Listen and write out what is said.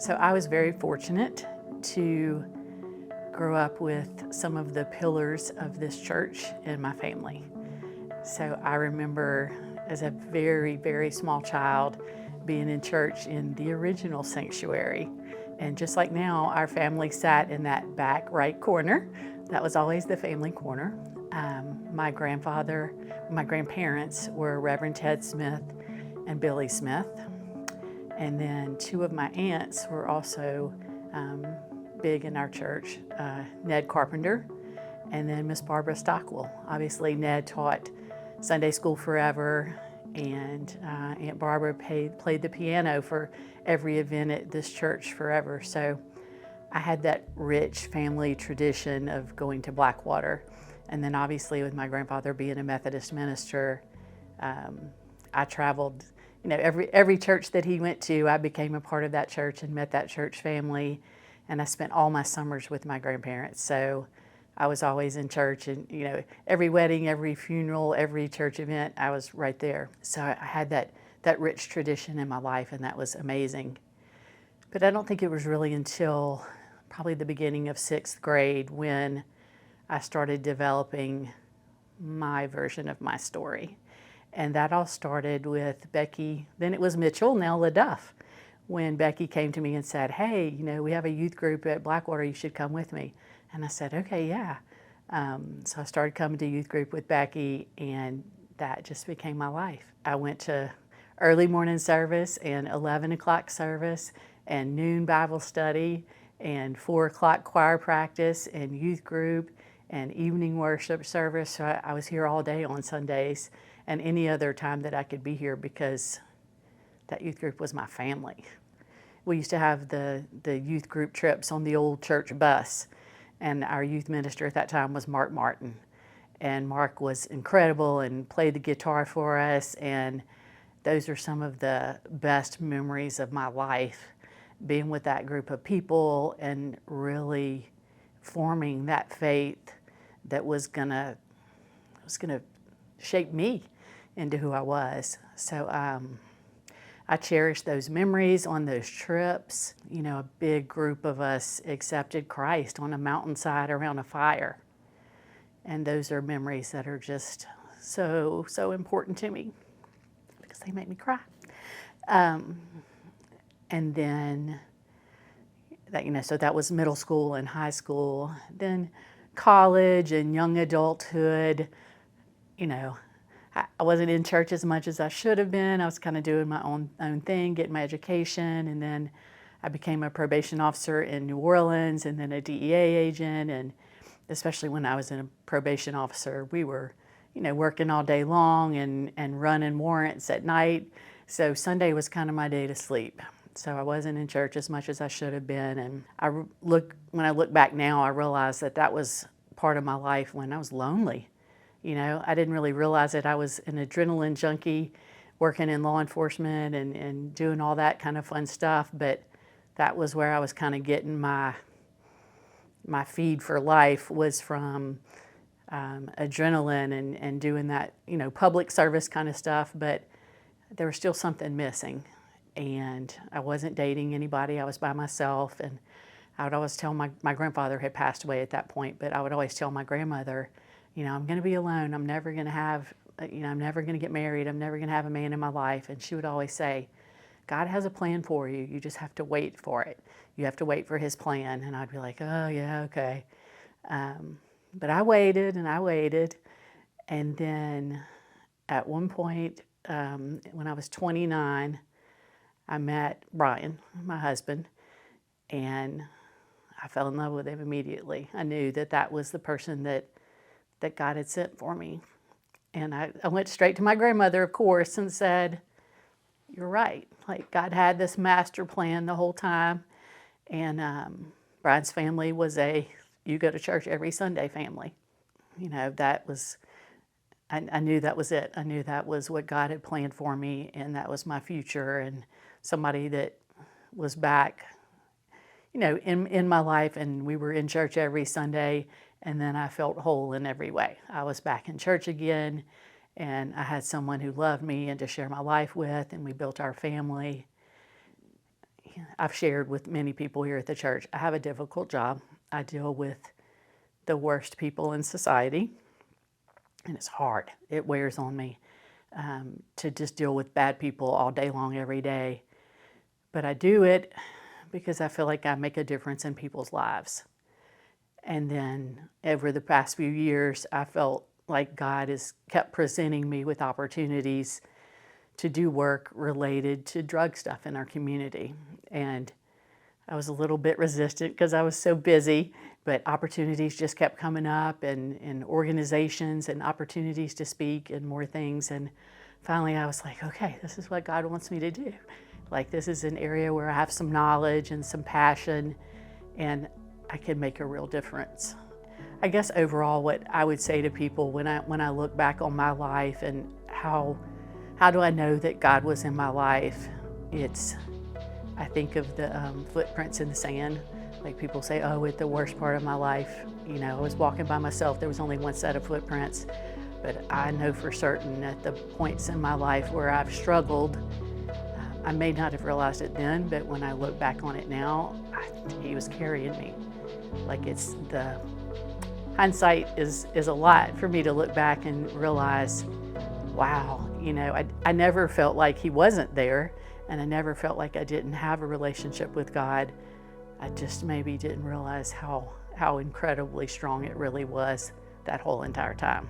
So I was very fortunate to grow up with some of the pillars of this church in my family. So I remember as a very, very small child being in church in the original sanctuary. And just like now, our family sat in that back right corner. That was always the family corner. My grandparents were Reverend Ted Smith and Billy Smith. And then two of my aunts were also big in our church, Ned Carpenter and then Miss Barbara Stockwell. Obviously, Ned taught Sunday school forever, and Aunt Barbara played the piano for every event at this church forever. So I had that rich family tradition of going to Blackwater. And then obviously with my grandfather being a Methodist minister, I traveled, every church that he went to, I became a part of that church and met that church family. And I spent all my summers with my grandparents. So I was always in church, and every wedding, every funeral, every church event, I was right there. So I had that rich tradition in my life, and that was amazing. But I don't think it was really until probably the beginning of 6th grade when I started developing my version of my story. And that all started with Becky, then it was Mitchell, now LaDuff, when Becky came to me and said, hey, we have a youth group at Blackwater, you should come with me. And I said, okay, yeah. So I started coming to youth group with Becky, and that just became my life. I went to early morning service and 11 o'clock service and noon Bible study and 4 o'clock choir practice and youth group and evening worship service. So I was here all day on Sundays and any other time that I could be here, because that youth group was my family. We used to have the youth group trips on the old church bus, and our youth minister at that time was Mark Martin. And Mark was incredible and played the guitar for us, and those are some of the best memories of my life, being with that group of people and really forming that faith that was gonna shape me into who I was. So I cherish those memories on those trips. A big group of us accepted Christ on a mountainside around a fire. And those are memories that are just so, so important to me because they make me cry. And then, so that was middle school and high school. Then college and young adulthood, I wasn't in church as much as I should have been. I was kind of doing my own thing, getting my education, and then I became a probation officer in New Orleans and then a DEA agent. And especially when I was a probation officer, we were, working all day long and running warrants at night. So Sunday was kind of my day to sleep. So I wasn't in church as much as I should have been. And when I look back now, I realize that was part of my life when I was lonely. I didn't really realize it. I was an adrenaline junkie working in law enforcement and doing all that kind of fun stuff, but that was where I was kind of getting my feed for life, was from adrenaline and doing that, public service kind of stuff, but there was still something missing. And I wasn't dating anybody. I was by myself, and I would always tell my grandfather had passed away at that point, but I would always tell my grandmother, I'm going to be alone. I'm never going to have, I'm never going to get married. I'm never going to have a man in my life. And she would always say, God has a plan for you. You just have to wait for it. You have to wait for his plan. And I'd be like, oh, yeah, okay. But I waited and I waited. And then at one point, when I was 29, I met Brian, my husband, and I fell in love with him immediately. I knew that was the person that God had sent for me. And I went straight to my grandmother, of course, and said, you're right. Like, God had this master plan the whole time. And Brian's family was you go to church every Sunday family. That was, I knew that was it. I knew that was what God had planned for me, and that was my future, and somebody that was back, in my life, and we were in church every Sunday. And then I felt whole in every way. I was back in church again, and I had someone who loved me and to share my life with, and we built our family. I've shared with many people here at the church, I have a difficult job. I deal with the worst people in society, and it's hard. It wears on me to just deal with bad people all day long, every day. But I do it because I feel like I make a difference in people's lives. And then over the past few years, I felt like God has kept presenting me with opportunities to do work related to drug stuff in our community. And I was a little bit resistant because I was so busy, but opportunities just kept coming up, and organizations and opportunities to speak and more things. And finally I was like, okay, this is what God wants me to do. Like, this is an area where I have some knowledge and some passion, and I can make a real difference. I guess overall what I would say to people when I look back on my life and how do I know that God was in my life, I think of the footprints in the sand. Like, people say, oh, at the worst part of my life, I was walking by myself, there was only one set of footprints. But I know for certain at the points in my life where I've struggled, I may not have realized it then, but when I look back on it now, He was carrying me. Like, it's the hindsight is a lot for me to look back and realize, wow, I never felt like He wasn't there, and I never felt like I didn't have a relationship with God. I just maybe didn't realize how incredibly strong it really was that whole entire time.